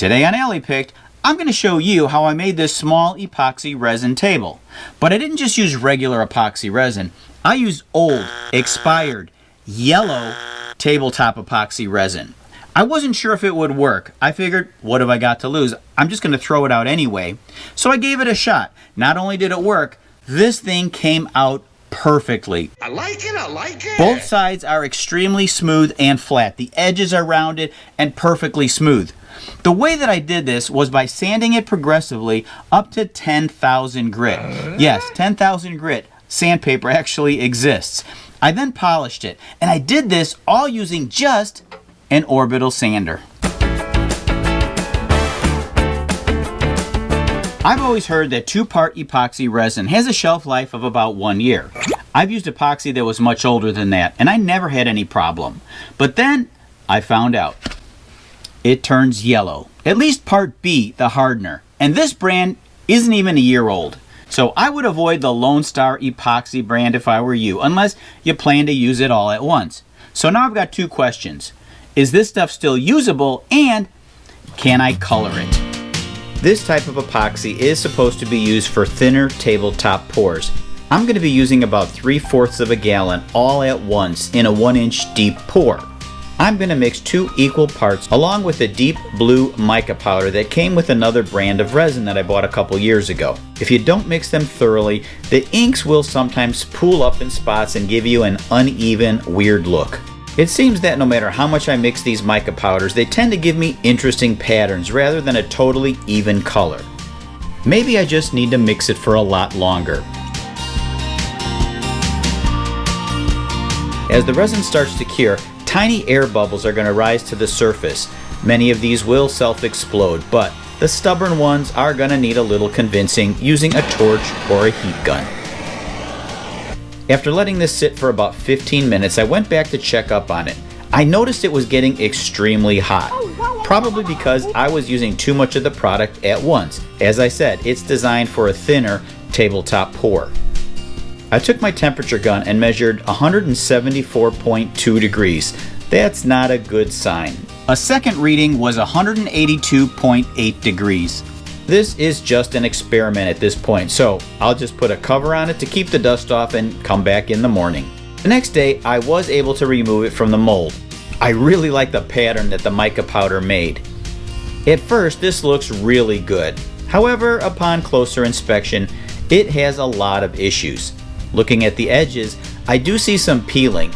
Today on Alley Picked, I'm going to show you how I made this small epoxy resin table. But I didn't just use regular epoxy resin. I used old, expired, yellow tabletop epoxy resin. I wasn't sure if it would work. I figured, what have I got to lose? I'm just going to throw it out anyway. So I gave it a shot. Not only did it work, this thing came out perfectly. I like it. Both sides are extremely smooth and flat. The edges are rounded and perfectly smooth. The way that I did this was by sanding it progressively up to 10,000 grit. Yes, 10,000 grit. Sandpaper actually exists. I then polished it, and I did this all using just an orbital sander. I've always heard that 2-part epoxy resin has a shelf life of about 1 year. I've used epoxy that was much older than that, and I never had any problem. But then I found out. It turns yellow. At least part B, the hardener. And this brand isn't even a year old. So I would avoid the Lone Star epoxy brand if I were you, unless you plan to use it all at once. So now I've got two questions. Is this stuff still usable, and can I color it? This type of epoxy is supposed to be used for thinner tabletop pours. I'm going to be using about 3/4 of a gallon all at once in a 1-inch deep pour. I'm going to mix 2 equal parts along with a deep blue mica powder that came with another brand of resin that I bought a couple years ago. If you don't mix them thoroughly, the inks will sometimes pool up in spots and give you an uneven, weird look. It seems that no matter how much I mix these mica powders, they tend to give me interesting patterns rather than a totally even color. Maybe I just need to mix it for a lot longer. As the resin starts to cure, tiny air bubbles are going to rise to the surface. Many of these will self-explode, but the stubborn ones are going to need a little convincing using a torch or a heat gun. After letting this sit for about 15 minutes, I went back to check up on it. I noticed it was getting extremely hot, probably because I was using too much of the product at once. As I said, it's designed for a thinner tabletop pour. I took my temperature gun and measured 174.2 degrees. That's not a good sign. A second reading was 182.8 degrees. This is just an experiment at this point, so I'll just put a cover on it to keep the dust off and come back in the morning. The next day, I was able to remove it from the mold. I really like the pattern that the mica powder made. At first, this looks really good. However, upon closer inspection, it has a lot of issues. Looking at the edges, I do see some peeling.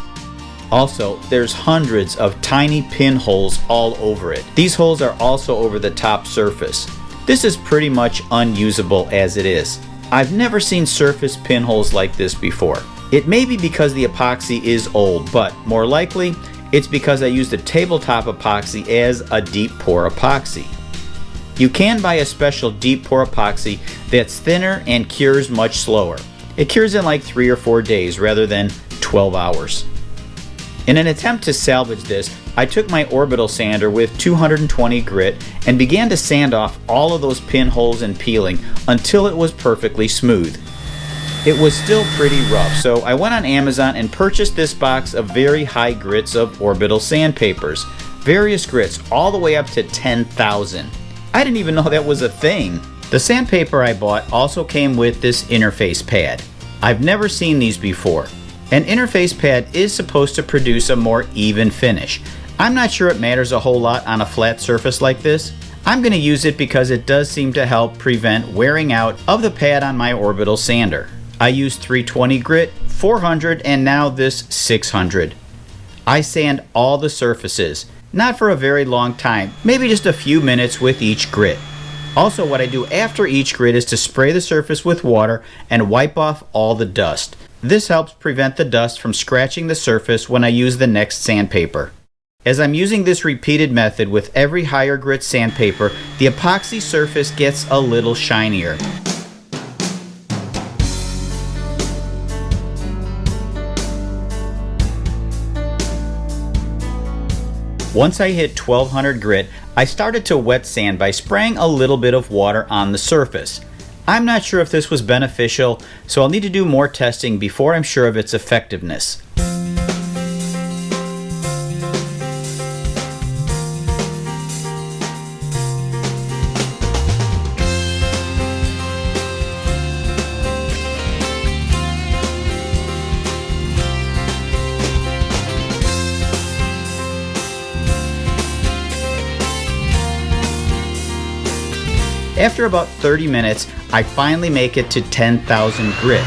Also, there's hundreds of tiny pinholes all over it. These holes are also over the top surface. This is pretty much unusable as it is. I've never seen surface pinholes like this before. It may be because the epoxy is old, but more likely, it's because I used a tabletop epoxy as a deep pour epoxy. You can buy a special deep pour epoxy that's thinner and cures much slower. It cures in like 3 or 4 days rather than 12 hours. In an attempt to salvage this, I took my orbital sander with 220 grit and began to sand off all of those pinholes and peeling until it was perfectly smooth. It was still pretty rough, so I went on Amazon and purchased this box of very high grits of orbital sandpapers. Various grits all the way up to 10,000. I didn't even know that was a thing. The sandpaper I bought also came with this interface pad. I've never seen these before. An interface pad is supposed to produce a more even finish. I'm not sure it matters a whole lot on a flat surface like this. I'm going to use it because it does seem to help prevent wearing out of the pad on my orbital sander. I used 320 grit, 400, and now this 600. I sand all the surfaces, not for a very long time, maybe just a few minutes with each grit. Also, what I do after each grit is to spray the surface with water and wipe off all the dust. This helps prevent the dust from scratching the surface when I use the next sandpaper. As I'm using this repeated method with every higher grit sandpaper, the epoxy surface gets a little shinier. Once I hit 1200 grit, I started to wet sand by spraying a little bit of water on the surface. I'm not sure if this was beneficial, so I'll need to do more testing before I'm sure of its effectiveness. After about 30 minutes, I finally make it to 10,000 grit.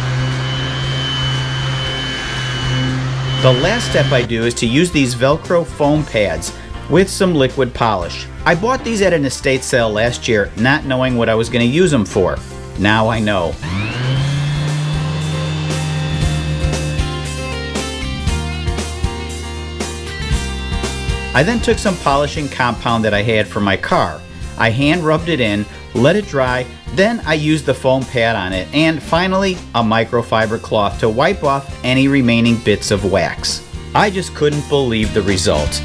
The last step I do is to use these Velcro foam pads with some liquid polish. I bought these at an estate sale last year, not knowing what I was going to use them for. Now I know. I then took some polishing compound that I had for my car. I hand rubbed it in, let it dry, then I used the foam pad on it, and finally a microfiber cloth to wipe off any remaining bits of wax. I just couldn't believe the result.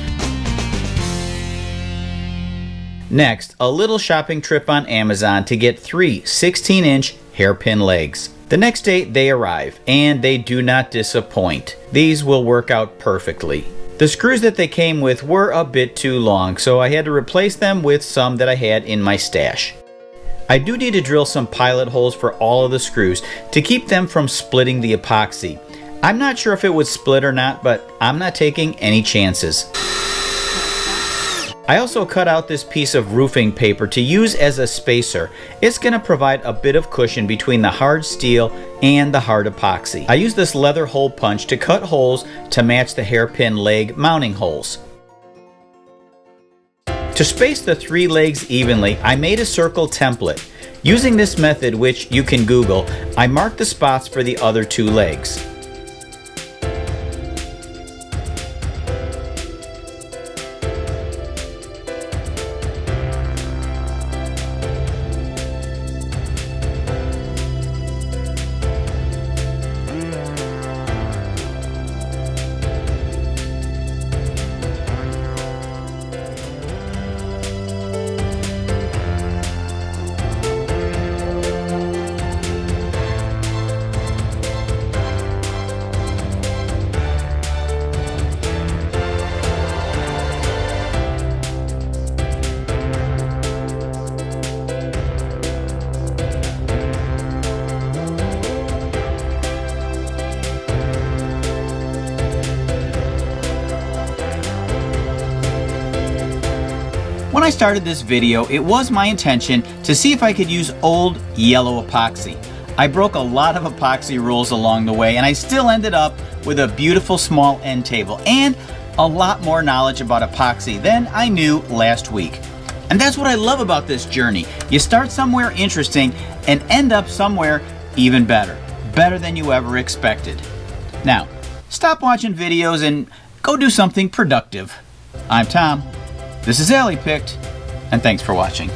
Next, a little shopping trip on Amazon to get 3 16-inch hairpin legs. The next day they arrive, and they do not disappoint. These will work out perfectly. The screws that they came with were a bit too long, so I had to replace them with some that I had in my stash. I do need to drill some pilot holes for all of the screws to keep them from splitting the epoxy. I'm not sure if it would split or not, but I'm not taking any chances. I also cut out this piece of roofing paper to use as a spacer. It's going to provide a bit of cushion between the hard steel and the hard epoxy. I use this leather hole punch to cut holes to match the hairpin leg mounting holes. To space the 3 legs evenly, I made a circle template. Using this method, which you can Google, I marked the spots for the other 2 legs. When I started this video, it was my intention to see if I could use old yellow epoxy. I broke a lot of epoxy rules along the way, and I still ended up with a beautiful small end table and a lot more knowledge about epoxy than I knew last week. And that's what I love about this journey. You start somewhere interesting and end up somewhere even better. Better than you ever expected. Now, stop watching videos and go do something productive. I'm Tom. This is Alley Picked, and thanks for watching.